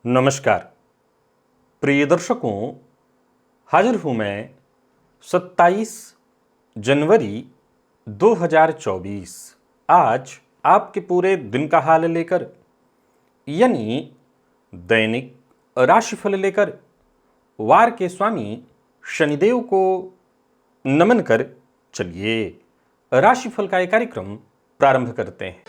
नमस्कार प्रिय दर्शकों, हाजिर हूँ मैं 27 जनवरी 2024 आज आपके पूरे दिन का हाल लेकर, यानी दैनिक राशिफल लेकर वार के स्वामी शनिदेव को नमन कर चलिए राशिफल का एक कार्यक्रम प्रारंभ करते हैं।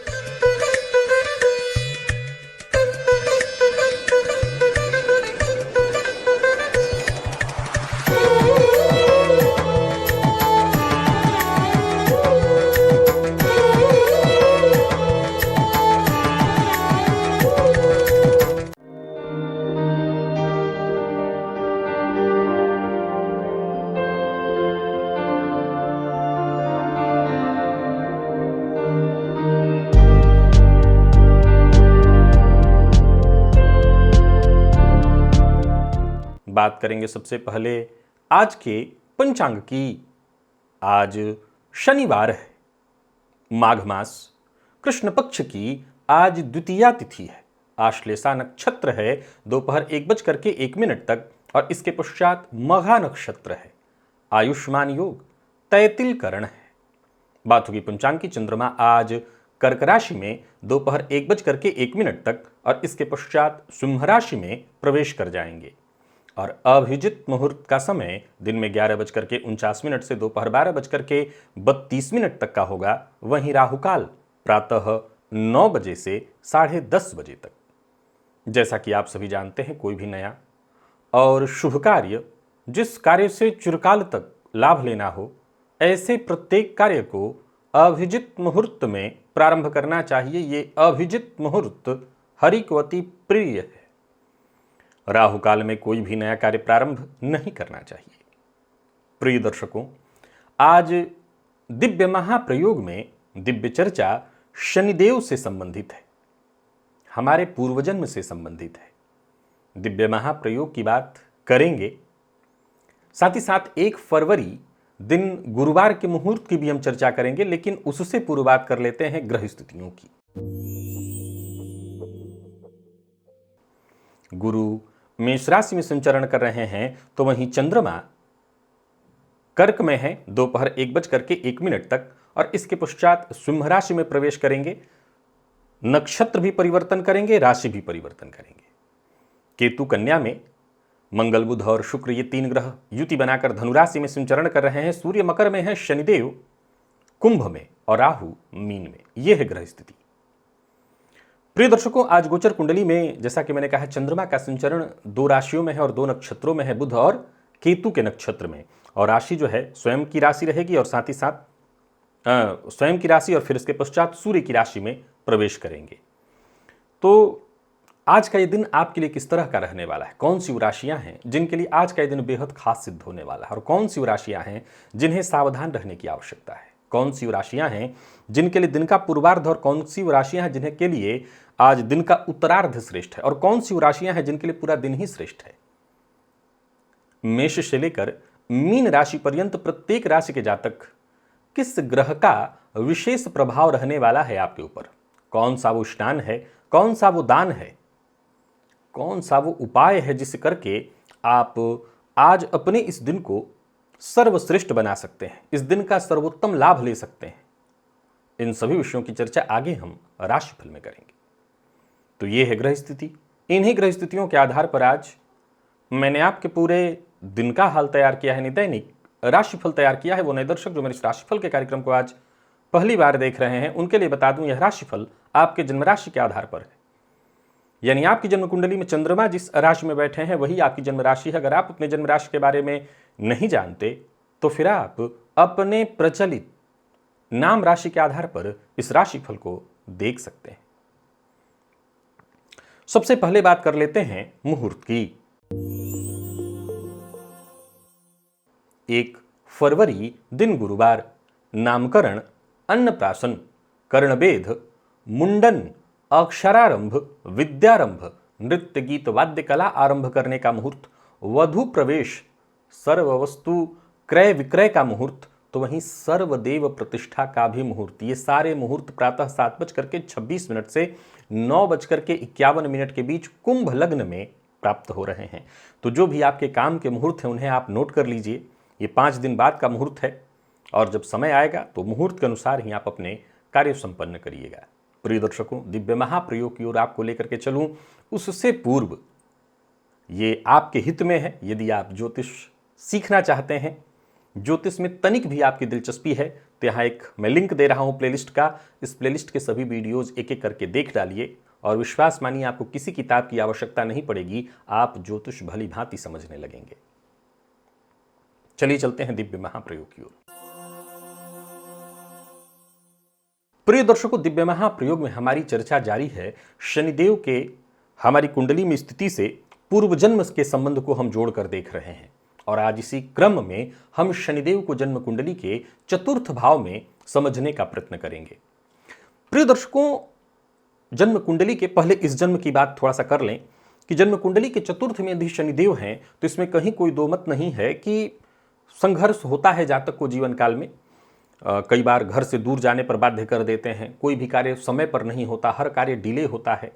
बात करेंगे सबसे पहले आज के पंचांग की। आज शनिवार है, माघ मास कृष्ण पक्ष की आज द्वितीया तिथि है। आश्लेषा नक्षत्र है दोपहर 1:01 तक और इसके पश्चात मघा नक्षत्र है। आयुष्मान योग तैतिल करण है। बात होगी पंचांग की। चंद्रमा आज कर्क राशि में दोपहर 1:01 तक और इसके पश्चात सिंह राशि में प्रवेश कर जाएंगे और अभिजित मुहूर्त का समय दिन में 11:49 से दोपहर 12:32 तक का होगा। वहीं राहुकाल प्रातः 9 बजे से 10:30 बजे तक। जैसा कि आप सभी जानते हैं, कोई भी नया और शुभ कार्य जिस कार्य से चिरकाल तक लाभ लेना हो, ऐसे प्रत्येक कार्य को अभिजित मुहूर्त में प्रारंभ करना चाहिए। ये अभिजित मुहूर्त हरि को अति प्रिय है। राहु काल में कोई भी नया कार्य प्रारंभ नहीं करना चाहिए। प्रिय दर्शकों, आज दिव्य महाप्रयोग में दिव्य चर्चा शनिदेव से संबंधित है, हमारे पूर्वजन्म से संबंधित है। दिव्य महाप्रयोग की बात करेंगे, साथ ही साथ 1 फरवरी दिन गुरुवार के मुहूर्त की भी हम चर्चा करेंगे, लेकिन उससे पूर्व बात कर लेते हैं ग्रह स्थितियों की। गुरु मेष राशि में संचरण कर रहे हैं, तो वहीं चंद्रमा कर्क में है दोपहर 1:01 तक और इसके पश्चात सिंह राशि में प्रवेश करेंगे। नक्षत्र भी परिवर्तन करेंगे, राशि भी परिवर्तन करेंगे। केतु कन्या में, मंगल बुध और शुक्र ये 3 ग्रह युति बनाकर धनु राशि में संचरण कर रहे हैं। सूर्य मकर में है, शनिदेव कुंभ में और राहु मीन में। यह है ग्रह स्थिति। प्रिय दर्शकों, आज गोचर कुंडली में जैसा कि मैंने कहा, चंद्रमा का संचरण 2 राशियों में है और 2 नक्षत्रों में है, बुध और केतु के नक्षत्र में। और राशि जो है स्वयं की राशि रहेगी और साथ ही साथ स्वयं की राशि और फिर इसके पश्चात सूर्य की राशि में प्रवेश करेंगे। तो आज का ये दिन आपके लिए किस तरह का रहने वाला है? कौन सी वो राशियां हैं जिनके लिए आज का ये दिन बेहद खास सिद्ध होने वाला है और कौन सी वो राशियां हैं जिन्हें सावधान रहने की आवश्यकता है? कौन सी वो राशियां हैं जिनके लिए दिन का पूर्वार्ध और कौन सी वो राशियां हैं जिन्हें के लिए आज दिन का उत्तरार्ध श्रेष्ठ है और कौन सी वो राशियां हैं जिनके लिए पूरा दिन ही श्रेष्ठ है? मेष से लेकर मीन राशि पर्यंत प्रत्येक राशि के जातक किस ग्रह का विशेष प्रभाव रहने वाला है आपके ऊपर? कौन सा वो स्नान है, कौन सा वो दान है, कौन सा वो उपाय है जिसे करके आप आज अपने इस दिन को सर्वश्रेष्ठ बना सकते हैं, इस दिन का सर्वोत्तम लाभ ले सकते हैं? इन सभी विषयों की चर्चा आगे हम राशिफल में करेंगे। तो ये है ग्रह स्थिति। इन्हीं ग्रह स्थितियों के आधार पर आज मैंने आपके पूरे दिन का हाल तैयार किया है, दैनिक राशिफल तैयार किया है। वो नए दर्शक जो मेरे इस राशिफल के कार्यक्रम को आज पहली बार देख रहे हैं, उनके लिए बता दूं, यह राशिफल आपके जन्म राशि के आधार पर है। यानी आपकी जन्म कुंडली में चंद्रमा जिस राशि में बैठे हैं वही आपकी जन्म राशि है। अगर आप अपने जन्म राशि के बारे में नहीं जानते तो फिर आप अपने प्रचलित नाम राशि के आधार पर इस राशिफल को देख सकते हैं। सबसे पहले बात कर लेते हैं मुहूर्त की। 1 फरवरी दिन गुरुवार, नामकरण, अन्नप्राशन, कर्णवेध, मुंडन, अक्षरारंभ, विद्यारंभ, नृत्य गीत वाद्य कला आरंभ करने का मुहूर्त, वधु प्रवेश, सर्व वस्तु क्रय विक्रय का मुहूर्त, तो वहीं सर्वदेव प्रतिष्ठा का भी मुहूर्त, ये सारे मुहूर्त प्रातः 7:26 से 9:51 के बीच कुंभ लग्न में प्राप्त हो रहे हैं। तो जो भी आपके काम के मुहूर्त हैं उन्हें आप नोट कर लीजिए। ये 5 दिन बाद का मुहूर्त है और जब समय आएगा तो मुहूर्त के अनुसार ही आप अपने कार्य संपन्न करिएगा। प्रिय दर्शकों, दिव्य महाप्रयोग की ओर आपको लेकर के चलूं उससे पूर्व ये आपके हित में है, यदि आप ज्योतिष सीखना चाहते हैं, ज्योतिष में तनिक भी आपकी दिलचस्पी है, तो यहाँ एक मैं लिंक दे रहा हूँ प्लेलिस्ट का। इस प्लेलिस्ट के सभी वीडियोज एक एक करके देख डालिए और विश्वास मानिए आपको किसी किताब की आवश्यकता नहीं पड़ेगी, आप ज्योतिष भली भांति समझने लगेंगे। चलिए चलते हैं दिव्य महाप्रयोग की ओर। प्रिय दर्शकों, दिव्य महाप्रयोग में हमारी चर्चा जारी है। शनिदेव के हमारी कुंडली में स्थिति से पूर्व जन्म के संबंध को हम जोड़कर देख रहे हैं और आज इसी क्रम में हम शनिदेव को जन्म कुंडली के चतुर्थ भाव में समझने का प्रयत्न करेंगे। प्रिय दर्शकों, जन्म कुंडली के पहले इस जन्म की बात थोड़ा सा कर लें कि जन्म कुंडली के चतुर्थ में यदि शनिदेव हैं तो इसमें कहीं कोई दो मत नहीं है कि संघर्ष होता है जातक को जीवन काल में। कई बार घर से दूर जाने पर बाध्य कर देते हैं, कोई भी कार्य समय पर नहीं होता, हर कार्य डिले होता है।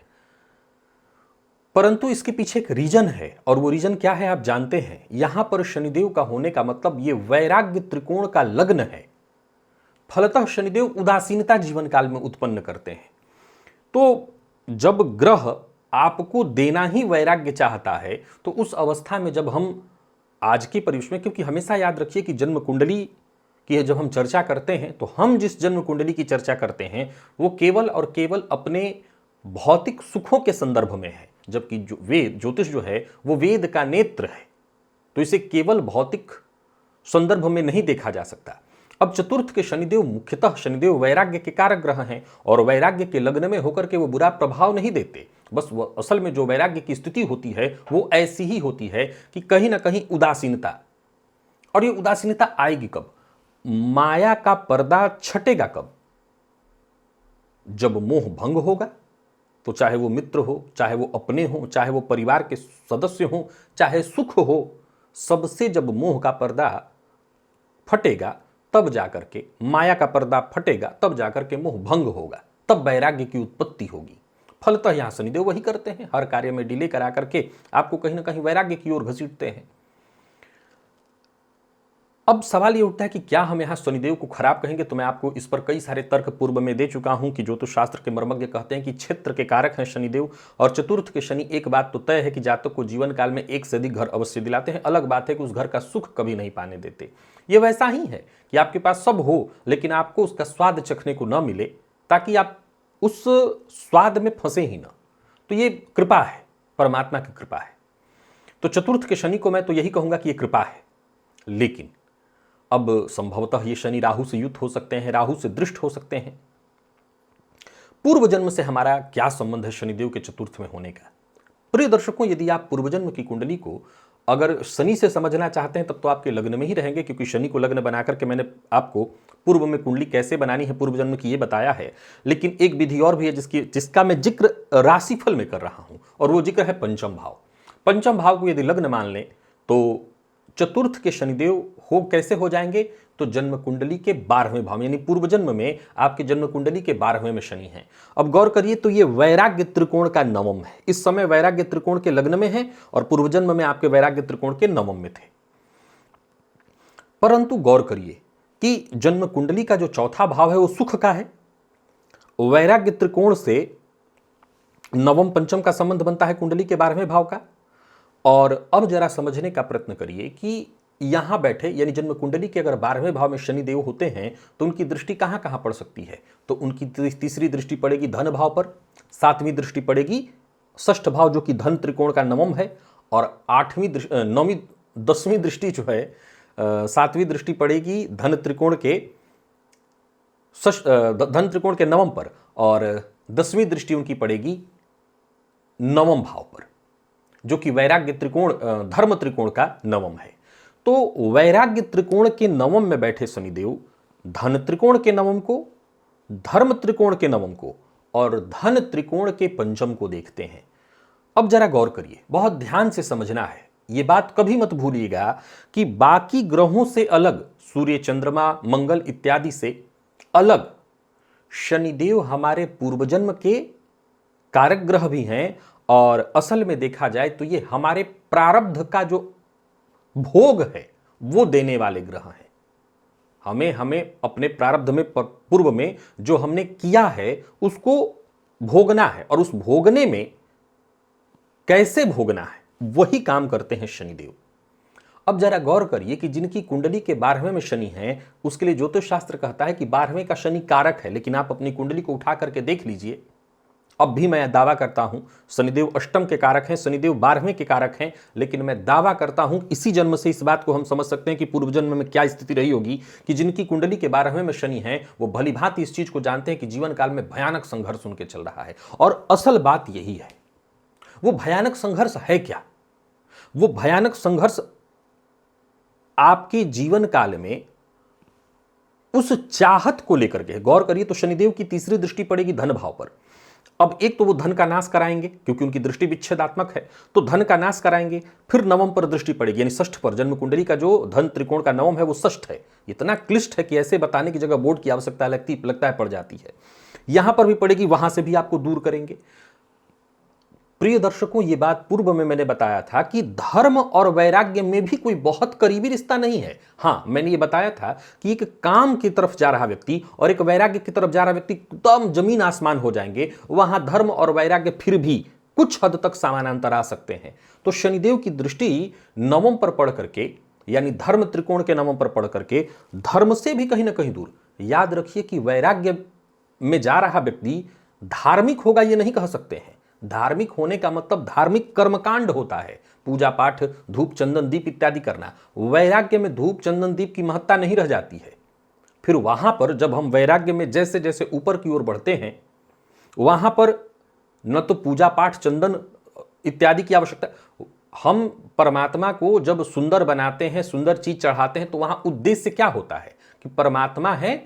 परंतु इसके पीछे एक रीजन है और वो रीजन क्या है आप जानते हैं। यहां पर शनिदेव का होने का मतलब ये वैराग्य त्रिकोण का लग्न है। फलतः शनिदेव उदासीनता जीवन काल में उत्पन्न करते हैं। तो जब ग्रह आपको देना ही वैराग्य चाहता है तो उस अवस्था में जब हम आज की परिवेश में, क्योंकि हमेशा याद रखिए कि जन्म कुंडली की जब हम चर्चा करते हैं तो हम जिस जन्म कुंडली की चर्चा करते हैं वो केवल और केवल अपने भौतिक सुखों के संदर्भ में है, जबकि जो वेद ज्योतिष जो है वो वेद का नेत्र है, तो इसे केवल भौतिक संदर्भ में नहीं देखा जा सकता। अब चतुर्थ के शनिदेव मुख्यतः शनिदेव वैराग्य के कारक ग्रह हैं और वैराग्य के लग्न में होकर के वो बुरा प्रभाव नहीं देते, बस वो असल में जो वैराग्य की स्थिति होती है वो ऐसी ही होती है कि कहीं ना कहीं उदासीनता। और ये उदासीनता आएगी कब? माया का पर्दा छटेगा कब? जब मोह भंग होगा। तो चाहे वो मित्र हो, चाहे वो अपने हो, चाहे वो परिवार के सदस्य हो, चाहे सुख हो, सबसे जब मोह का पर्दा फटेगा तब जाकर के, माया का पर्दा फटेगा तब जाकर के मोह भंग होगा, तब वैराग्य की उत्पत्ति होगी। फलतः यहां शनिदेव वही करते हैं, हर कार्य में डिले करा करके आपको कहीं ना कहीं वैराग्य की ओर घसीटते हैं। अब सवाल ये उठता है कि क्या हम यहां शनिदेव को खराब कहेंगे? तो मैं आपको इस पर कई सारे तर्क पूर्व में दे चुका हूं कि ज्योतिष शास्त्र के मर्मज्ञ कहते हैं कि क्षेत्र के कारक हैं शनिदेव और चतुर्थ के शनि। एक बात तो तय है कि जातक को जीवन काल में एक से अधिक घर अवश्य दिलाते हैं, अलग बात है कि उस घर का सुख कभी नहीं पाने देते। ये वैसा ही है कि आपके पास सब हो लेकिन आपको उसका स्वाद चखने को न मिले, ताकि आप उस स्वाद में फंसे ही ना। तो ये कृपा है, परमात्मा की कृपा है। तो चतुर्थ के शनि को मैं तो यही कहूंगा कि ये कृपा है। लेकिन अब संभवतः ये शनि राहु से युक्त हो सकते हैं, राहु से दृष्ट हो सकते हैं। पूर्व जन्म से हमारा क्या संबंध है शनिदेव के चतुर्थ में होने का? प्रिय दर्शकों, यदि आप पूर्व जन्म की कुंडली को अगर शनि से समझना चाहते हैं तब तो आपके लग्न में ही रहेंगे, क्योंकि शनि को लग्न बनाकर के मैंने आपको पूर्व में कुंडली कैसे बनानी है पूर्व जन्म की ये बताया है। लेकिन एक विधि और भी है जिसका मैं जिक्र राशिफल में कर रहा हूं और वो जिक्र है पंचम भाव। पंचम भाव को यदि लग्न मान लें तो चतुर्थ के शनिदेव हो कैसे हो जाएंगे? तो जन्म कुंडली के 12वें भाव, यानी पूर्व जन्म में आपके जन्म कुंडली के 12वें में शनि है। अब गौर करिए तो ये वैराग्य त्रिकोण का नवम है। इस समय वैराग्य त्रिकोण के लग्न में है और पूर्व जन्म में आपके वैराग्य त्रिकोण के नवम में थे। परंतु गौर करिए कि जन्म कुंडली का जो चौथा भाव है वो सुख का है। वैराग्य त्रिकोण से नवम पंचम का संबंध बनता है कुंडली के 12वें भाव का। और अब जरा समझने का प्रयत्न करिए कि यहां बैठे यानी जन्म कुंडली के अगर 12वें भाव में शनिदेव होते हैं तो उनकी दृष्टि कहां कहां पड़ सकती है? तो उनकी तीसरी दृष्टि पड़ेगी धन भाव पर, 7वीं दृष्टि पड़ेगी षष्ठ भाव जो कि धन त्रिकोण का नवम है, और 10वीं दृष्टि जो है 7वीं दृष्टि पड़ेगी धन त्रिकोण के नवम पर, और 10वीं दृष्टि उनकी पड़ेगी नवम भाव पर जो कि वैराग्य त्रिकोण धर्म त्रिकोण का नवम है। तो वैराग्य त्रिकोण के नवम में बैठे शनिदेव धन त्रिकोण के नवम को, धर्म त्रिकोण के नवम को और धन त्रिकोण के पंचम को देखते हैं। अब जरा गौर करिए, बहुत ध्यान से समझना है। ये बात कभी मत भूलिएगा कि बाकी ग्रहों से अलग, सूर्य, चंद्रमा, मंगल इत्यादि से अलग शनिदेव हमारे पूर्वजन्म के कारक ग्रह भी हैं और असल में देखा जाए तो ये हमारे प्रारब्ध का जो भोग है वो देने वाले ग्रह हैं। हमें हमें अपने प्रारब्ध में पूर्व में जो हमने किया है उसको भोगना है और उस भोगने में कैसे भोगना है वही काम करते हैं शनिदेव। अब जरा गौर करिए कि जिनकी कुंडली के 12वें में शनि है उसके लिए ज्योतिष शास्त्र कहता है कि 12वें का शनि कारक है, लेकिन आप अपनी कुंडली को उठा करके देख लीजिए। अब भी मैं दावा करता हूं शनिदेव अष्टम के कारक हैं, शनिदेव 12वें के कारक हैं, लेकिन मैं दावा करता हूं इसी जन्म से इस बात को हम समझ सकते हैं कि पूर्व जन्म में क्या स्थिति रही होगी कि जिनकी कुंडली के 12वें में शनि है वो भलीभांति इस चीज को जानते हैं कि जीवन काल में भयानक संघर्ष उनके चल रहा है। और असल बात यही है। वो भयानक संघर्ष है क्या? वो भयानक संघर्ष आपके जीवन काल में उस चाहत को लेकर के। गौर करिए तो शनिदेव की तीसरी दृष्टि पड़ेगी धन भाव पर। अब एक तो वो धन का नाश कराएंगे क्योंकि उनकी दृष्टि विच्छेदात्मक है, तो धन का नाश कराएंगे। फिर नवम पर दृष्टि पड़ेगी यानी षष्ठ पर। जन्म कुंडली का जो धन त्रिकोण का नवम है वो षष्ठ है। इतना क्लिष्ट है कि ऐसे बताने की जगह बोर्ड की आवश्यकता लगता है पड़ जाती है। यहां पर भी पड़ेगी, वहां से भी आपको दूर करेंगे। प्रिय दर्शकों, ये बात पूर्व में मैंने बताया था कि धर्म और वैराग्य में भी कोई बहुत करीबी रिश्ता नहीं है। हां, मैंने ये बताया था कि एक काम की तरफ जा रहा व्यक्ति और एक वैराग्य की तरफ जा रहा व्यक्ति एकदम जमीन आसमान हो जाएंगे। वहां धर्म और वैराग्य फिर भी कुछ हद तक समानांतर आ सकते हैं। तो शनिदेव की दृष्टि नवम पर पड़ करके यानी धर्म त्रिकोण के नवम पर पड़ करके धर्म से भी कहीं ना कहीं दूर। याद रखिए कि वैराग्य में जा रहा व्यक्ति धार्मिक होगा ये नहीं कह सकते हैं। धार्मिक होने का मतलब धार्मिक कर्मकांड होता है, पूजा पाठ, धूप चंदन दीप इत्यादि करना। वैराग्य में धूप चंदन दीप की महत्ता नहीं रह जाती है। फिर वहां पर जब हम वैराग्य में जैसे जैसे ऊपर की ओर बढ़ते हैं वहां पर न तो पूजा पाठ चंदन इत्यादि की आवश्यकता। हम परमात्मा को जब सुंदर बनाते हैं, सुंदर चीज चढ़ाते हैं, तो वहां उद्देश्य क्या होता है कि परमात्मा है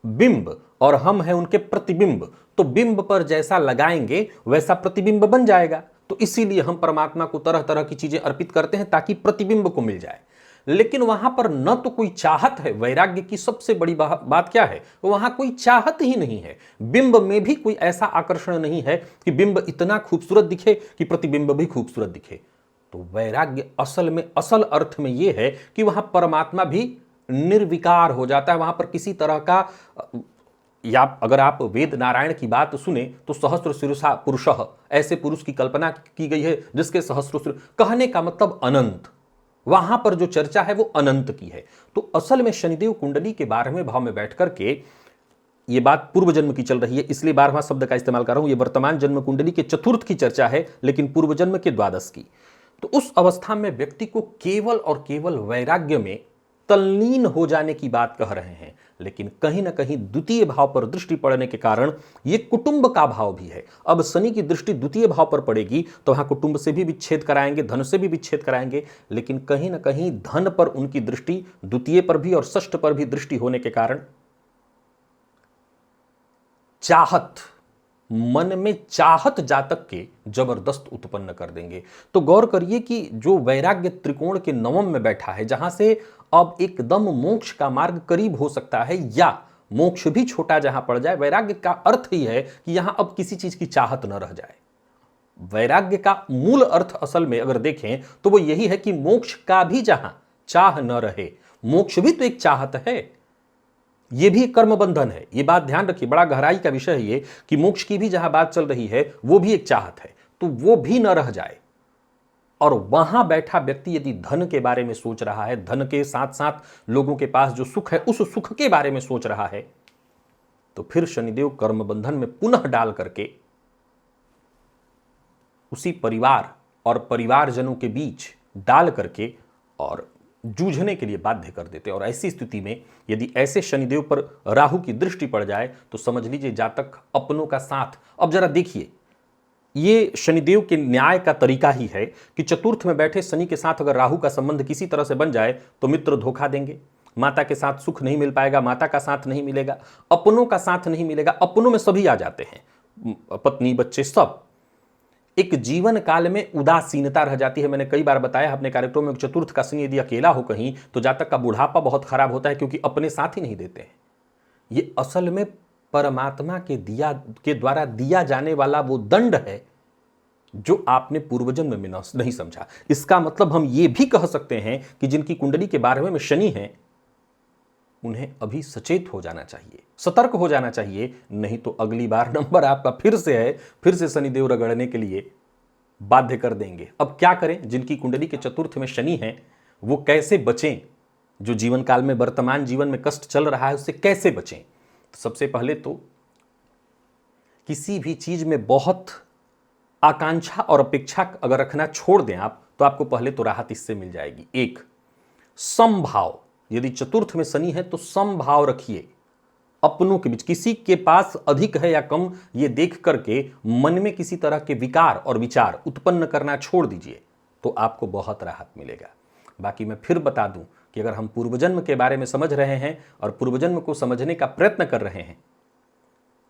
बिंब और हम हैं उनके प्रतिबिंब। तो बिंब पर जैसा लगाएंगे वैसा प्रतिबिंब बन जाएगा। तो इसीलिए हम परमात्मा को तरह तरह की चीजें अर्पित करते हैं ताकि प्रतिबिंब को मिल जाए। लेकिन वहां पर न तो कोई चाहत है। वैराग्य की सबसे बड़ी बात क्या है? वहां कोई चाहत ही नहीं है। बिंब में भी कोई ऐसा आकर्षण नहीं है कि बिंब इतना खूबसूरत दिखे कि प्रतिबिंब भी खूबसूरत दिखे। तो वैराग्य असल में असल अर्थ में यह है कि वहां परमात्मा भी निर्विकार हो जाता है। वहां पर किसी तरह का, या अगर आप वेद नारायण की बात सुने तो सहस्र शीर्षा पुरुषः, ऐसे पुरुष की कल्पना की गई है जिसके सहस्र शीर्ष, कहने का मतलब अनंत। वहां पर जो चर्चा है वो अनंत की है। तो असल में शनिदेव कुंडली के 12वें भाव में बैठ करके, ये बात पूर्व जन्म की चल रही है इसलिए 12वां शब्द का इस्तेमाल कर रहा हूं। ये वर्तमान जन्म कुंडली के चतुर्थ की चर्चा है लेकिन पूर्व जन्म के द्वादश की। तो उस अवस्था में व्यक्ति को केवल और केवल वैराग्य में तल्लीन हो जाने की बात कह रहे हैं। लेकिन कहीं ना कहीं द्वितीय भाव पर दृष्टि पड़ने के कारण यह कुटुंब का भाव भी है। अब शनि की दृष्टि द्वितीय भाव पर पड़ेगी तो वहां कुटुंब से भी विच्छेद कराएंगे, धन से भी विच्छेद कराएंगे। लेकिन कहीं ना कहीं धन पर उनकी दृष्टि द्वितीय पर भी और षष्ठ पर भी दृष्टि होने के कारण चाहत, मन में चाहत जातक के जबरदस्त उत्पन्न कर देंगे। तो गौर करिए कि जो वैराग्य त्रिकोण के नवम में बैठा है, जहां से अब एकदम मोक्ष का मार्ग करीब हो सकता है या मोक्ष भी छोटा जहां पड़ जाए, वैराग्य का अर्थ ही है कि यहां अब किसी चीज की चाहत न रह जाए। वैराग्य का मूल अर्थ असल में अगर देखें तो वो यही है कि मोक्ष का भी जहां चाह न रहे, मोक्ष भी तो एक चाहत है, यह भी एक कर्म बंधन है। यह बात ध्यान रखिए, बड़ा गहराई का विषय है ये कि मोक्ष की भी जहां बात चल रही है वो भी एक चाहत है, तो वो भी न रह जाए। और वहां बैठा व्यक्ति यदि धन के बारे में सोच रहा है, धन के साथ साथ लोगों के पास जो सुख है उस सुख के बारे में सोच रहा है, तो फिर शनिदेव कर्म बंधन में पुनः डाल करके उसी परिवार और परिवारजनों के बीच डाल करके और जूझने के लिए बाध्य कर देते। और ऐसी स्थिति में यदि ऐसे शनिदेव पर राहु की दृष्टि पड़ जाए तो समझ लीजिए जातक अपनों का साथ। अब जरा देखिए, ये शनिदेव के न्याय का तरीका ही है कि चतुर्थ में बैठे शनि के साथ अगर राहु का संबंध किसी तरह से बन जाए तो मित्र धोखा देंगे, माता के साथ सुख नहीं मिल पाएगा, माता का साथ नहीं मिलेगा, अपनों का साथ नहीं मिलेगा। अपनों में सभी आ जाते हैं, पत्नी बच्चे सब। एक जीवन काल में उदासीनता रह जाती है। मैंने कई बार बताया अपने कार्यक्रम में, चतुर्थ का शनि यदि अकेला हो कहीं तो जातक का बुढ़ापा बहुत खराब होता है, क्योंकि अपने साथ ही नहीं देते हैं। ये असल में परमात्मा के द्वारा दिया जाने वाला वो दंड है जो आपने पूर्वजन्म में नहीं समझा। इसका मतलब हम ये भी कह सकते हैं कि जिनकी कुंडली के 12वें में शनि है, उन्हें अभी सचेत हो जाना चाहिए, सतर्क हो जाना चाहिए, नहीं तो अगली बार नंबर आपका फिर से है, फिर से शनिदेव रगड़ने के लिए बाध्य कर देंगे। अब क्या करें? जिनकी कुंडली के चतुर्थ में शनि है वो कैसे बचें? जो जीवन काल में वर्तमान जीवन में कष्ट चल रहा है उससे कैसे बचें? तो सबसे पहले तो किसी भी चीज में बहुत आकांक्षा और अपेक्षा अगर रखना छोड़ दें आप, तो आपको पहले तो राहत इससे मिल जाएगी। एक, समभाव। यदि चतुर्थ में शनि है तो समभाव रखिए अपनों के बीच। किसी के पास अधिक है या कम ये देख करके मन में किसी तरह के विकार और विचार उत्पन्न करना छोड़ दीजिए, तो आपको बहुत राहत मिलेगा। बाकी मैं फिर बता दूं कि अगर हम पूर्वजन्म के बारे में समझ रहे हैं और पूर्वजन्म को समझने का प्रयत्न कर रहे हैं,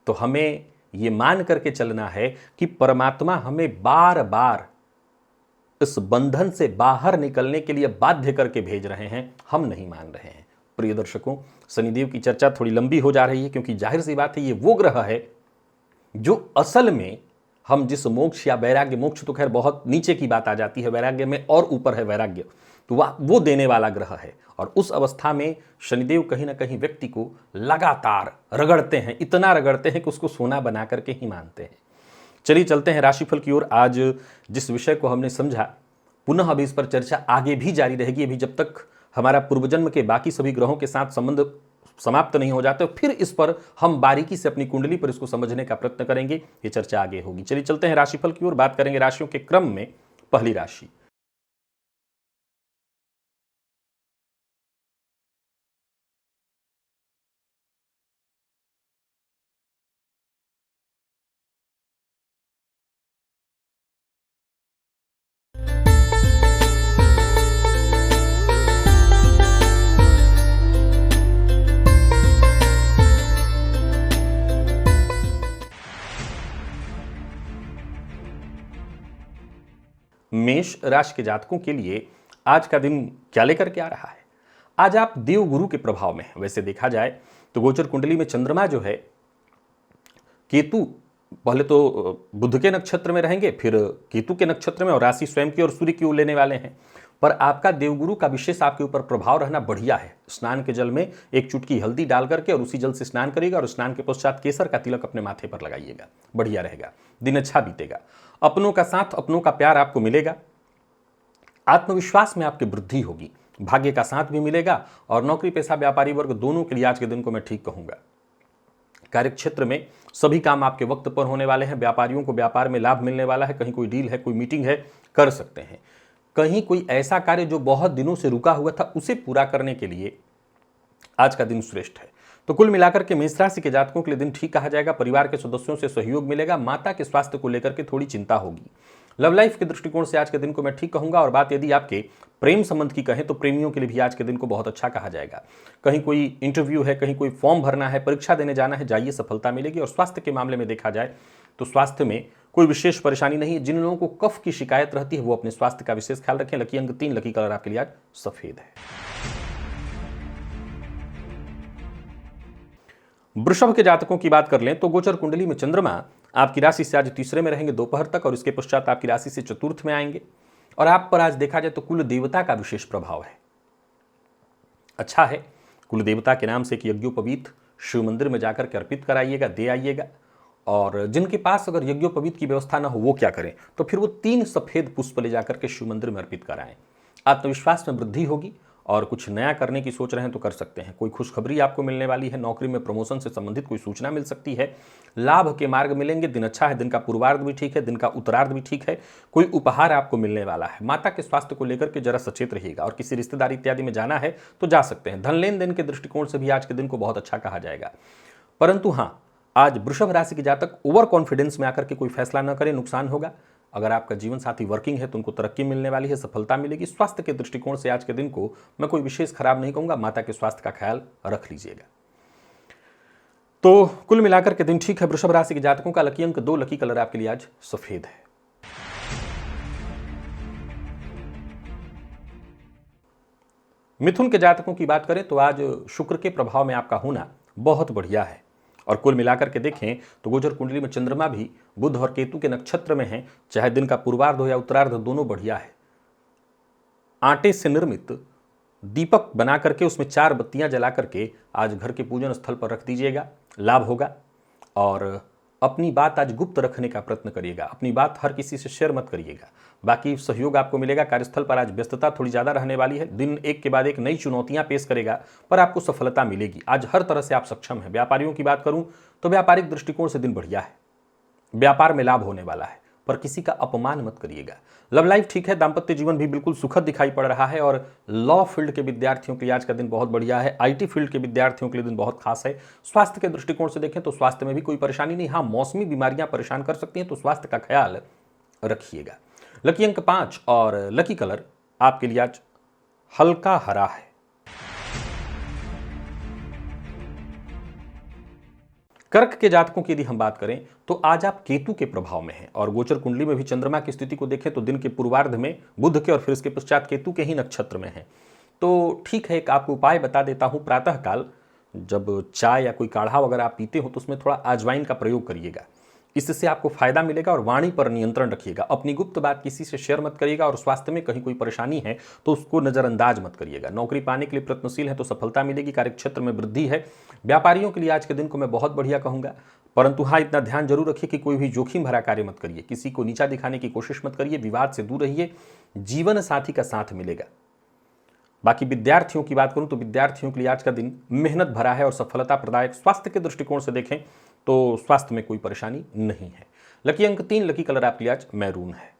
तो हमें यह मान करके चलना है कि परमात्मा हमें बार बार इस बंधन से बाहर निकलने के लिए बाध्य करके भेज रहे हैं, हम नहीं मान रहे हैं। प्रिय दर्शकों, शनिदेव की चर्चा थोड़ी लंबी हो जा रही है, क्योंकि जाहिर सी बात है ये वो ग्रह है जो असल में हम जिस मोक्ष या वैराग्य, मोक्ष तो खैर बहुत नीचे की बात आ जाती है, वैराग्य में और ऊपर है वैराग्य, तो वो देने वाला ग्रह है। और उस अवस्था में शनिदेव कहीं ना कहीं व्यक्ति को लगातार रगड़ते हैं, इतना रगड़ते हैं कि उसको सोना बना करके ही मानते हैं। चलिए चलते हैं राशिफल की ओर। आज जिस विषय को हमने समझा, पुनः अभी इस पर चर्चा आगे भी जारी रहेगी। अभी जब तक हमारा पूर्वजन्म के बाकी सभी ग्रहों के साथ संबंध समाप्त नहीं हो जाते, फिर इस पर हम बारीकी से अपनी कुंडली पर इसको समझने का प्रयत्न करेंगे। ये चर्चा आगे होगी। चलिए चलते हैं राशिफल की ओर, बात करेंगे राशियों के क्रम में। पहली राशि मेष राशि के जातकों के लिए आज का दिन क्या लेकर के आ रहा है? आज आप देव गुरु के प्रभाव में हैं। वैसे देखा जाए तो गोचर कुंडली में चंद्रमा जो है, केतु पहले तो बुध के नक्षत्र में रहेंगे, फिर केतु के नक्षत्र में, और राशि स्वयं की और सूर्य की ओर लेने वाले हैं। पर आपका देवगुरु का विशेष आपके ऊपर प्रभाव रहना बढ़िया है। स्नान के जल में एक चुटकी हल्दी डाल करके और उसी जल से स्नान करिएगा, और स्नान के पश्चात केसर का तिलक अपने माथे पर लगाइएगा, बढ़िया रहेगा, दिन अच्छा बीतेगा। अपनों का साथ, अपनों का प्यार आपको मिलेगा, आत्मविश्वास में आपकी वृद्धि होगी, भाग्य का साथ भी मिलेगा, और नौकरी पेशा व्यापारी वर्ग दोनों के लिए आज के दिन को मैं ठीक कहूंगा। कार्यक्षेत्र में सभी काम आपके वक्त पर होने वाले हैं। व्यापारियों को व्यापार में लाभ मिलने वाला है। कहीं कोई डील है, कोई मीटिंग है, कर सकते हैं। कहीं कोई ऐसा कार्य जो बहुत दिनों से रुका हुआ था उसे पूरा करने के लिए आज का दिन श्रेष्ठ है। तो कुल मिलाकर के मेष राशि के जातकों के लिए दिन ठीक कहा जाएगा। परिवार के सदस्यों से सहयोग मिलेगा। माता के स्वास्थ्य को लेकर के थोड़ी चिंता होगी। लव लाइफ के दृष्टिकोण से आज के दिन को मैं ठीक कहूंगा। और बात यदि आपके प्रेम संबंध की कहें तो प्रेमियों के लिए भी आज के दिन को बहुत अच्छा कहा जाएगा। कहीं कोई इंटरव्यू है, कहीं कोई फॉर्म भरना है, परीक्षा देने जाना है, जाइए, सफलता मिलेगी। और स्वास्थ्य के मामले में देखा जाए तो स्वास्थ्य में कोई विशेष परेशानी नहीं है। जिन लोगों को कफ की शिकायत रहती है वो अपने स्वास्थ्य का विशेष ख्याल रखें। लकी अंक 3, लकी कलर आपके लिए आज सफेद है। वृषभ के जातकों की बात कर लें तो गोचर कुंडली में चंद्रमा आपकी राशि से आज तीसरे में रहेंगे दोपहर तक, और इसके पश्चात आपकी राशि से चतुर्थ में आएंगे। और आप पर आज देखा जाए तो कुल देवता का विशेष प्रभाव है। अच्छा है, कुल देवता के नाम से एक यज्ञोपवीत शिव मंदिर में जाकर के अर्पित कराइएगा, दे आइएगा। और जिनके पास अगर यज्ञोपवीत की व्यवस्था ना हो वो क्या करें, तो फिर वो 3 सफेद पुष्प ले जाकर के शिव मंदिर में अर्पित कराएं। आत्मविश्वास में वृद्धि होगी, और कुछ नया करने की सोच रहे हैं तो कर सकते हैं। कोई खुशखबरी आपको मिलने वाली है। नौकरी में प्रमोशन से संबंधित कोई सूचना मिल सकती है। लाभ के मार्ग मिलेंगे। दिन अच्छा है। दिन का पूर्वार्ध भी ठीक है, दिन का उत्तरार्ध भी ठीक है। कोई उपहार आपको मिलने वाला है। माता के स्वास्थ्य को लेकर के जरा सचेत रहिएगा। और किसी रिश्तेदारी इत्यादि में जाना है तो जा सकते हैं। धन लेन देन के दृष्टिकोण से भी आज के दिन को बहुत अच्छा कहा जाएगा। परंतु हाँ, आज वृषभ राशि के जातक ओवर कॉन्फिडेंस में आकर के कोई फैसला न करें, नुकसान होगा। अगर आपका जीवन साथी वर्किंग है तो उनको तरक्की मिलने वाली है, सफलता मिलेगी। स्वास्थ्य के दृष्टिकोण से आज के दिन को मैं कोई विशेष खराब नहीं कहूंगा। माता के स्वास्थ्य का ख्याल रख लीजिएगा। तो कुल मिलाकर के दिन ठीक है वृषभ राशि के जातकों का। लकी अंक 2, लकी कलर आपके लिए आज सफेद है। मिथुन के जातकों की बात करें तो आज शुक्र के प्रभाव में आपका होना बहुत बढ़िया है। और कुल मिलाकर के देखें तो गोचर कुंडली में चंद्रमा भी बुध और केतु के नक्षत्र में है, चाहे दिन का पूर्वार्ध हो या उत्तरार्ध, दोनों बढ़िया है। आटे से निर्मित दीपक बना करके उसमें 4 बत्तियां जला करके आज घर के पूजन स्थल पर रख दीजिएगा, लाभ होगा। और अपनी बात आज गुप्त रखने का प्रयत्न करिएगा, अपनी बात हर किसी से शेयर मत करिएगा। बाकी सहयोग आपको मिलेगा। कार्यस्थल पर आज व्यस्तता थोड़ी ज़्यादा रहने वाली है। दिन एक के बाद एक नई चुनौतियां पेश करेगा, पर आपको सफलता मिलेगी। आज हर तरह से आप सक्षम हैं। व्यापारियों की बात करूं तो व्यापारिक दृष्टिकोण से दिन बढ़िया है, व्यापार में लाभ होने वाला है, पर किसी का अपमान मत करिएगा। लव लाइफ ठीक है, दाम्पत्य जीवन भी बिल्कुल सुखद दिखाई पड़ रहा है। और लॉ फील्ड के विद्यार्थियों के लिए आज का दिन बहुत बढ़िया है। आईटी फील्ड के विद्यार्थियों के लिए दिन बहुत खास है। स्वास्थ्य के दृष्टिकोण से देखें तो स्वास्थ्य में भी कोई परेशानी नहीं। हाँ, मौसमी बीमारियां परेशान कर सकती हैं, तो स्वास्थ्य का ख्याल रखिएगा। लकी अंक 5 और लकी कलर आपके लिए आज हल्का हरा है। कर्क के जातकों की यदि हम बात करें तो आज आप केतु के प्रभाव में हैं। और गोचर कुंडली में भी चंद्रमा की स्थिति को देखें तो दिन के पूर्वार्ध में बुध के और फिर इसके पश्चात केतु के ही नक्षत्र में है। तो ठीक है, एक आपको उपाय बता देता हूं। प्रातःकाल जब चाय या कोई काढ़ा वगैरह आप पीते हो तो उसमें थोड़ा अजवाइन का प्रयोग करिएगा, इससे आपको फायदा मिलेगा। और वाणी पर नियंत्रण रखिएगा, अपनी गुप्त बात किसी से शेयर मत करिएगा। और स्वास्थ्य में कहीं कोई परेशानी है तो उसको नजरअंदाज मत करिएगा। नौकरी पाने के लिए प्रयत्नशील है तो सफलता मिलेगी, कार्यक्षेत्र में वृद्धि है। व्यापारियों के लिए आज के दिन को मैं बहुत बढ़िया कहूंगा, परंतु हाँ, इतना ध्यान जरूर रखिए कि कोई भी जोखिम भरा कार्य मत करिए, किसी को नीचा दिखाने की कोशिश मत करिए, विवाद से दूर रहिए। जीवन साथी का साथ मिलेगा। बाकी विद्यार्थियों की बात करूं तो विद्यार्थियों के लिए आज का दिन मेहनत भरा है और सफलता प्रदायक। स्वास्थ्य के दृष्टिकोण से देखें तो स्वास्थ्य में कोई परेशानी नहीं है। लकी अंक 3, लकी कलर आपके लिए आज मैरून है।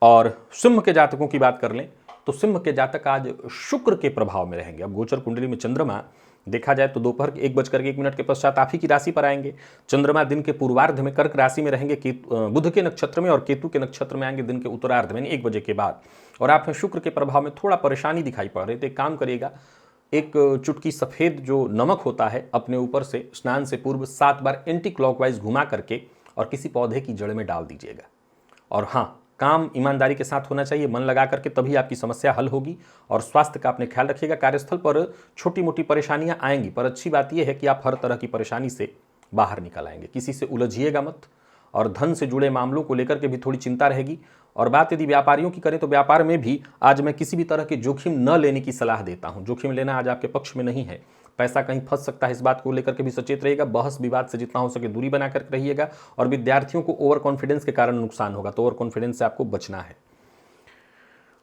और सिंह के जातकों की बात कर लें तो सिंह के जातक आज शुक्र के प्रभाव में रहेंगे। अब गोचर कुंडली में चंद्रमा देखा जाए तो दोपहर 1:01 के पश्चात आप ही की राशि पर आएंगे। चंद्रमा दिन के पूर्वार्ध में कर्क राशि में रहेंगे, बुध के नक्षत्र में, और केतु के नक्षत्र में आएंगे दिन के उत्तरार्ध में 1 बजे के बाद। और आप शुक्र के प्रभाव में थोड़ा परेशानी दिखाई पड़ रही है, तो एक काम करिएगा, एक चुटकी सफेद जो नमक होता है अपने ऊपर से स्नान से पूर्व 7 बार एंटी क्लॉकवाइज घुमा करके और किसी पौधे की जड़ में डाल दीजिएगा। और हाँ, काम ईमानदारी के साथ होना चाहिए, मन लगा करके, तभी आपकी समस्या हल होगी। और स्वास्थ्य का अपने ख्याल रखिएगा। कार्यस्थल पर छोटी मोटी परेशानियां आएंगी, पर अच्छी बात यह है कि आप हर तरह की परेशानी से बाहर निकल आएंगे। किसी से उलझिएगा मत। और धन से जुड़े मामलों को लेकर के भी थोड़ी चिंता रहेगी। और बात यदि व्यापारियों की करें तो व्यापार में भी आज मैं किसी भी तरह के जोखिम न लेने की सलाह देता हूं। जोखिम लेना आज आपके पक्ष में नहीं है। पैसा कहीं फंस सकता है, इस बात को लेकर के भी सचेत रहिएगा। बहस विवाद से जितना हो सके दूरी बना कर रहिएगा। और विद्यार्थियों को ओवर कॉन्फिडेंस के कारण नुकसान होगा, तो ओवर कॉन्फिडेंस से आपको बचना है।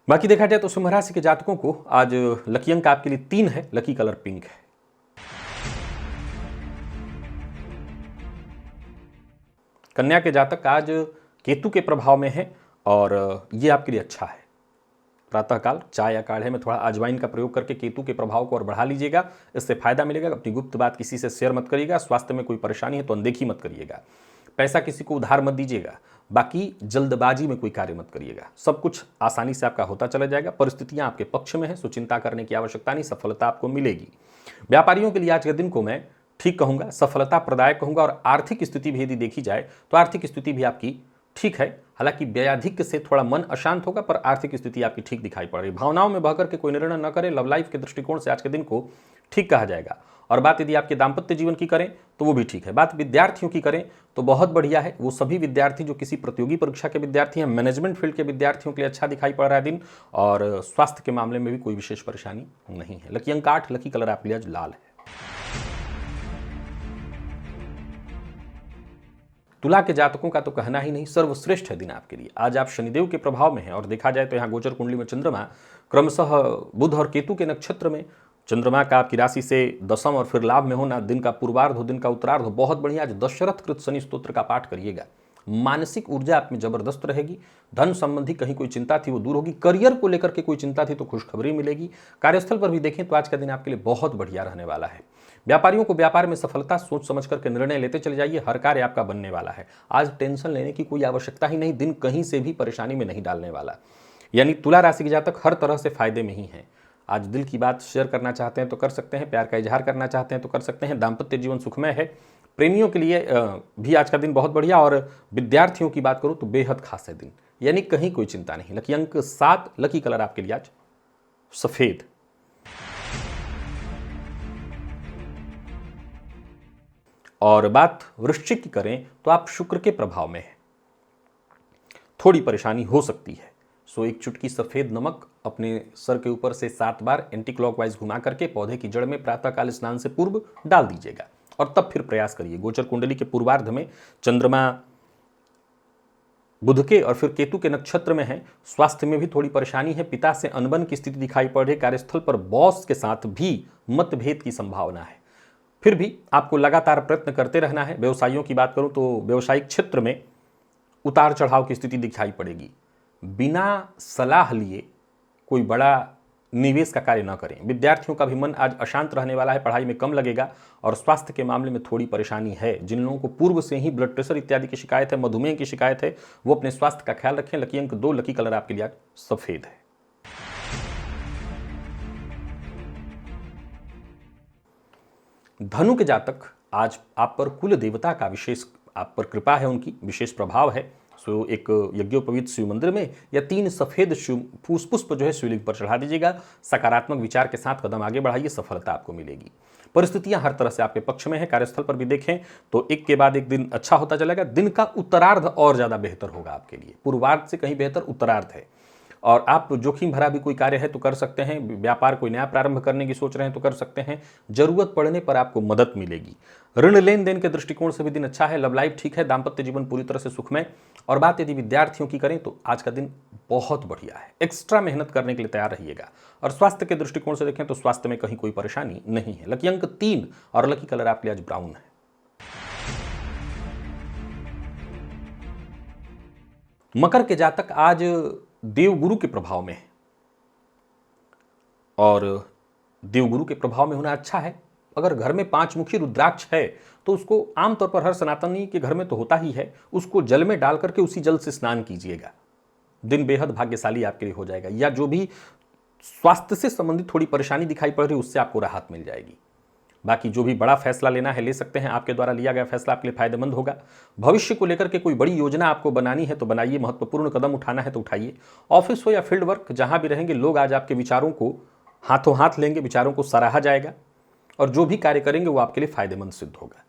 बाकी देखा जाए तो सिंह राशि के जातकों को आज लकी अंक आपके लिए 3 है, लकी कलर पिंक है। कन्या के जातक आज केतु के प्रभाव में है और ये आपके लिए अच्छा है। प्रातःकाल चाय या काढ़े में थोड़ा अजवाइन का प्रयोग करके केतु के प्रभाव को और बढ़ा लीजिएगा, इससे फायदा मिलेगा। अपनी गुप्त बात किसी से शेयर मत करिएगा। स्वास्थ्य में कोई परेशानी है तो अनदेखी मत करिएगा। पैसा किसी को उधार मत दीजिएगा। बाकी जल्दबाजी में कोई कार्य मत करिएगा। सब कुछ आसानी से आपका होता चला जाएगा। परिस्थितियां आपके पक्ष में है, सो चिंता करने की आवश्यकता नहीं, सफलता आपको मिलेगी। व्यापारियों के लिए आज के दिन को मैं ठीक कहूंगा, सफलता प्रदायक कहूंगा। और आर्थिक स्थिति भी यदि देखी जाए तो आर्थिक स्थिति भी आपकी ठीक है। हालांकि व्ययाधिक्य से थोड़ा मन अशांत होगा, पर आर्थिक स्थिति आपकी ठीक दिखाई पड़ रही। भावनाओं में बहकर के कोई निर्णय न करें। लव लाइफ के दृष्टिकोण से आज के दिन को ठीक कहा जाएगा। और बात यदि आपके दाम्पत्य जीवन की करें तो वो भी ठीक है। बात विद्यार्थियों की करें तो बहुत बढ़िया है। वो सभी विद्यार्थी जो किसी प्रतियोगी परीक्षा के विद्यार्थी हैं, मैनेजमेंट फील्ड के विद्यार्थियों के लिए अच्छा दिखाई पड़ रहा है दिन। और स्वास्थ्य के मामले में भी कोई विशेष परेशानी नहीं है। लकी अंक 8, लकी कलर आपके लिए आज लाल है। तुला के जातकों का तो कहना ही नहीं, सर्वश्रेष्ठ है दिन आपके लिए। आज आप शनिदेव के प्रभाव में हैं। और देखा जाए तो यहाँ गोचर कुंडली में चंद्रमा क्रमशः बुध और केतु के नक्षत्र में, चंद्रमा का आपकी राशि से दशम और फिर लाभ में होना, दिन का पूर्वार्ध हो, दिन का उत्तरार्ध हो, बहुत बढ़िया। आज दशरथ कृत शनि स्तोत्र का पाठ करिएगा। मानसिक ऊर्जा आप में जबरदस्त रहेगी। धन संबंधी कहीं कोई चिंता थी वो दूर होगी। करियर को लेकर के कोई चिंता थी तो खुशखबरी मिलेगी। कार्यस्थल पर भी देखें तो आज का दिन आपके लिए बहुत बढ़िया रहने वाला है। व्यापारियों को व्यापार में सफलता, सोच समझ करके निर्णय लेते चले जाइए। हर कार्य आपका बनने वाला है। आज टेंशन लेने की कोई आवश्यकता ही नहीं। दिन कहीं से भी परेशानी में नहीं डालने वाला। यानी तुला राशि के जातक हर तरह से फायदे में ही हैं। आज दिल की बात शेयर करना चाहते हैं तो कर सकते हैं। प्यार का इजहार करना चाहते हैं तो कर सकते हैं। दाम्पत्य जीवन सुखमय है। प्रेमियों के लिए भी आज का दिन बहुत बढ़िया। और विद्यार्थियों की बात करूं तो बेहद खास है दिन। यानी कहीं कोई चिंता नहीं। लकी अंक 7, लकी कलर आपके लिए आज सफेद। और बात वृश्चिक की करें तो आप शुक्र के प्रभाव में हैं, थोड़ी परेशानी हो सकती है। सो एक चुटकी सफेद नमक अपने सर के ऊपर से 7 बार एंटी क्लॉकवाइज घुमा करके पौधे की जड़ में प्रातःकाल स्नान से पूर्व डाल दीजिएगा और तब फिर प्रयास करिए। गोचर कुंडली के पूर्वार्ध में चंद्रमा बुध के और फिर केतु के नक्षत्र में है। स्वास्थ्य में भी थोड़ी परेशानी है, पिता से अनबन की स्थिति दिखाई पड़ रही, कार्यस्थल पर बॉस के साथ भी मतभेद की संभावना है। फिर भी आपको लगातार प्रयत्न करते रहना है। व्यवसायियों की बात करूं तो व्यवसायिक क्षेत्र में उतार चढ़ाव की स्थिति दिखाई पड़ेगी। बिना सलाह लिए कोई बड़ा निवेश का कार्य न करें। विद्यार्थियों का भी मन आज अशांत रहने वाला है, पढ़ाई में कम लगेगा और स्वास्थ्य के मामले में थोड़ी परेशानी है। जिन लोगों को पूर्व से ही ब्लड प्रेशर इत्यादि की शिकायत है, मधुमेह की शिकायत है, वो अपने स्वास्थ्य का ख्याल रखें। लकी अंक 2, लकी कलर आपके लिए आज सफेद है। धनु के जातक, आज आप पर कुल देवता का विशेष, आप पर कृपा है, उनकी विशेष प्रभाव है। सो एक यज्ञोपवीत शिव मंदिर में या 3 सफेद शिव पुष्प जो है शिवलिंग पर चढ़ा दीजिएगा। सकारात्मक विचार के साथ कदम आगे बढ़ाइए, सफलता आपको मिलेगी। परिस्थितियां हर तरह से आपके पक्ष में है। कार्यस्थल पर भी देखें तो एक के बाद एक दिन अच्छा होता चलेगा। दिन का उत्तरार्ध और ज्यादा बेहतर होगा आपके लिए, पूर्वार्ध से कहीं बेहतर उत्तरार्ध है। और आप जोखिम भरा भी कोई कार्य है तो कर सकते हैं। व्यापार कोई नया प्रारंभ करने की सोच रहे हैं तो कर सकते हैं। जरूरत पड़ने पर आपको मदद मिलेगी। ऋण लेन देन के दृष्टिकोण से भी दिन अच्छा है। लव लाइफ ठीक है। दाम्पत्य जीवन पूरी तरह से सुखमय। और बात यदि विद्यार्थियों की करें तो आज का दिन बहुत बढ़िया है। एक्स्ट्रा मेहनत करने के लिए तैयार रहिएगा। और स्वास्थ्य के दृष्टिकोण से देखें तो स्वास्थ्य में कहीं कोई परेशानी नहीं है। लकी अंक 3 और लकी कलर आपके लिए आज ब्राउन है। मकर के जातक आज देवगुरु के प्रभाव में है और देवगुरु के प्रभाव में होना अच्छा है। अगर घर में 5 मुखी रुद्राक्ष है तो उसको आमतौर पर हर सनातनी के घर में तो होता ही है, उसको जल में डाल करके उसी जल से स्नान कीजिएगा। दिन बेहद भाग्यशाली आपके लिए हो जाएगा। या जो भी स्वास्थ्य से संबंधित थोड़ी परेशानी दिखाई पड़ रही है उससे आपको राहत मिल जाएगी। बाकी जो भी बड़ा फैसला लेना है ले सकते हैं। आपके द्वारा लिया गया फैसला आपके लिए फायदेमंद होगा। भविष्य को लेकर के कोई बड़ी योजना आपको बनानी है तो बनाइए। महत्वपूर्ण कदम उठाना है तो उठाइए। ऑफिस हो या फील्ड वर्क, जहां भी रहेंगे लोग आज आपके विचारों को हाथों हाथ लेंगे, विचारों को सराहा जाएगा और जो भी कार्य करेंगे वो आपके लिए फायदेमंद सिद्ध होगा।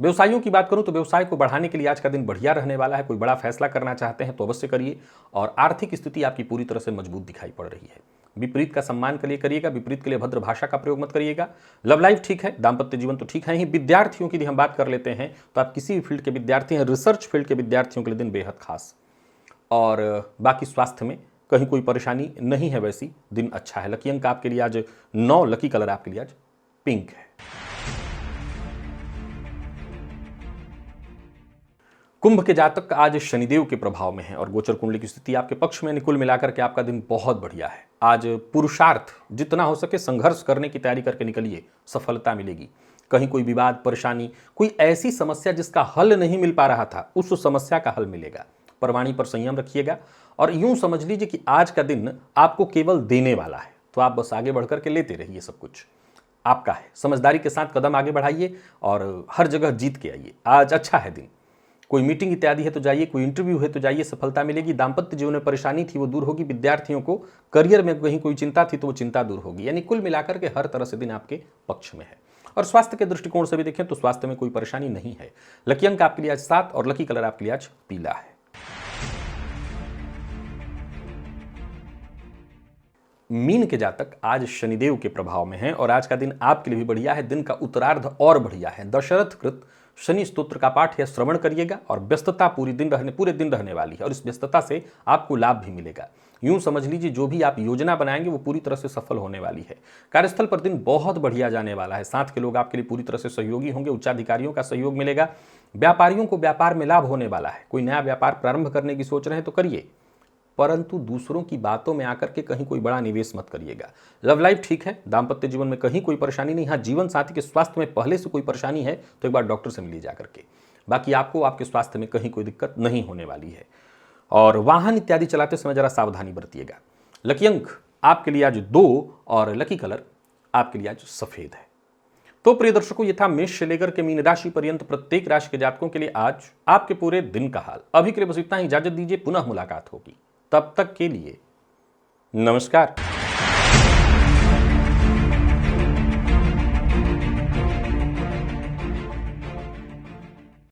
व्यवसायियों की बात करूं तो व्यवसाय को बढ़ाने के लिए आज का दिन बढ़िया रहने वाला है। कोई बड़ा फैसला करना चाहते हैं तो अवश्य करिए। और आर्थिक स्थिति आपकी पूरी तरह से मजबूत दिखाई पड़ रही है। विपरीत का सम्मान के लिए करिएगा, विपरीत के लिए भद्र भाषा का प्रयोग मत करिएगा। लव लाइफ ठीक है, दाम्पत्य जीवन तो ठीक है ही। विद्यार्थियों की यदि हम बात कर लेते हैं तो आप किसी भी फील्ड के विद्यार्थी हैं, रिसर्च फील्ड के विद्यार्थियों के लिए दिन बेहद खास। और बाकी स्वास्थ्य में कहीं कोई परेशानी नहीं है, वैसी दिन अच्छा है। लकी अंक आपके लिए आज 9, लकी कलर आपके लिए आज पिंक है। कुंभ के जातक आज शनिदेव के प्रभाव में है और गोचर कुंडली की स्थिति आपके पक्ष में। कुल मिलाकर के आपका दिन बहुत बढ़िया है। आज पुरुषार्थ जितना हो सके संघर्ष करने की तैयारी करके निकलिए, सफलता मिलेगी। कहीं कोई विवाद, परेशानी, कोई ऐसी समस्या जिसका हल नहीं मिल पा रहा था, उस समस्या का हल मिलेगा। परवाणी पर संयम रखिएगा और यूं समझ लीजिए कि आज का दिन आपको केवल देने वाला है, तो आप बस आगे बढ़कर के लेते रहिए। सब कुछ आपका है। समझदारी के साथ कदम आगे बढ़ाइए और हर जगह जीत के आइए। आज अच्छा है दिन। कोई मीटिंग इत्यादि है तो जाइए, कोई इंटरव्यू है तो जाइए, सफलता मिलेगी। दाम्पत्य जीवन में परेशानी थी वो दूर होगी। विद्यार्थियों को करियर में कहीं कोई चिंता थी तो वो चिंता दूर होगी। यानी कुल मिलाकर के हर तरह से दिन आपके पक्ष में है। और स्वास्थ्य के दृष्टिकोण से भी देखें तो स्वास्थ्य में कोई परेशानी नहीं है। लकी अंक आपके लिए आज 7 और लकी कलर आपके लिए आज पीला है। मीन के जातक आज शनिदेव के प्रभाव में हैं और आज का दिन आपके लिए भी बढ़िया है। दिन का उत्तरार्ध और बढ़िया है। दशरथ कृत शनि स्तोत्र का पाठ या श्रवण करिएगा और व्यस्तता पूरे दिन रहने वाली है और इस व्यस्तता से आपको लाभ भी मिलेगा। यूं समझ लीजिए जो भी आप योजना बनाएंगे वो पूरी तरह से सफल होने वाली है। कार्यस्थल पर दिन बहुत बढ़िया जाने वाला है। साथ के लोग आपके लिए पूरी तरह से सहयोगी होंगे। उच्चाधिकारियों का सहयोग मिलेगा। व्यापारियों को व्यापार में लाभ होने वाला है। कोई नया व्यापार प्रारंभ करने की सोच रहे हैं तो करिए, परंतु दूसरों की बातों में आकर के कहीं कोई बड़ा निवेश मत करिएगा। लव लाइफ ठीक है। दाम्पत्य जीवन में कहीं कोई परेशानी नहीं। हाँ, जीवन साथी के स्वास्थ्य में पहले से कोई परेशानी है तो एक बार डॉक्टर से मिलिए जाकर के। बाकी आपको आपके स्वास्थ्य में कहीं कोई दिक्कत नहीं होने वाली है। और वाहन इत्यादि चलाते समय जरा सावधानी बरतिएगा। लकी अंक आपके लिए आज 2 और लकी कलर आपके लिए आज सफेद है। तो प्रिय दर्शकों, ये था मेष से लेकर के मीन राशि पर्यंत प्रत्येक राशि के जातकों के लिए आज आपके पूरे दिन का हाल। अभी के लिए बस इतना ही, इजाजत दीजिए, पुनः मुलाकात होगी। तब तक के लिए नमस्कार।